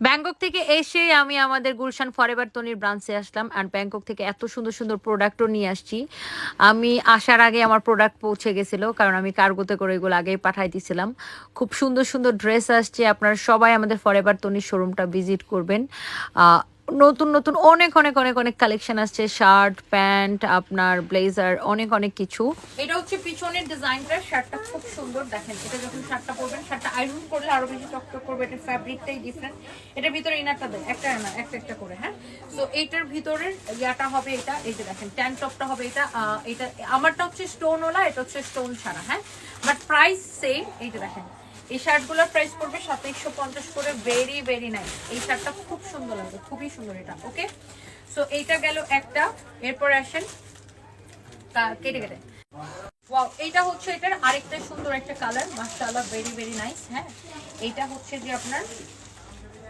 Bangkok থেকে এসে আমি আমাদের গুলশান ফরএভার তনির ব্রাঞ্চে আসলাম, আর ব্যাংকক থেকে এত সুন্দর সুন্দর প্রোডাক্টও নিয়ে আসছি। আমি আসার আগে আমার প্রোডাক্ট পৌঁছে গেছিলো, কারণ আমি কার্গোতে করে এগুলো আগেই পাঠাই দিছিলাম। খুব সুন্দর সুন্দর ড্রেস আসছে, আপনারা সবাই আমাদের ফরএভার তনির শোরুমটা ভিজিট করবেন। নতুন নতুন অনেক অনেক অনেক অনেক কালেকশন আসছে, শার্ট প্যান্ট আপনার ব্লেজার অনেক অনেক কিছু। এটা হচ্ছে পিছনের ডিজাইনটা, শার্টটা খুব সুন্দর দেখেন। এটা যখন শার্টটা পরবেন, শার্টটা আয়রন করলে আরো বেশি চকচক করবে। এটা ফ্যাব্রিকটাই ডিফারেন্ট। এটার ভিতরে ইনারটা দেয় একটা না একটা একটা করে, হ্যাঁ। সো এইটার ভিতরের ইয়াটা হবে এটা, এই যে দেখেন ট্যাঙ্ক টপটা হবে এটা। এটা আমারটা হচ্ছে স্টোন ওলা, এটা হচ্ছে স্টোন ছাড়া, হ্যাঁ। But price same. এই যে দেখেন এই শার্টগুলোর প্রাইস পড়বে 2750 করে। Very very nice. এই শার্টটা খুব সুন্দর লাগবে, খুবই সুন্দর এটা। ওকে, সো এইটা গেল একটা। এরপর আসেন কেটে কেটে। ওয়াও, এইটা হচ্ছে এটার আরেকটা সুন্দর একটা কালার, মাশাআল্লাহ ভেরি ভেরি নাইস। হ্যাঁ, এইটা হচ্ছে যে আপনার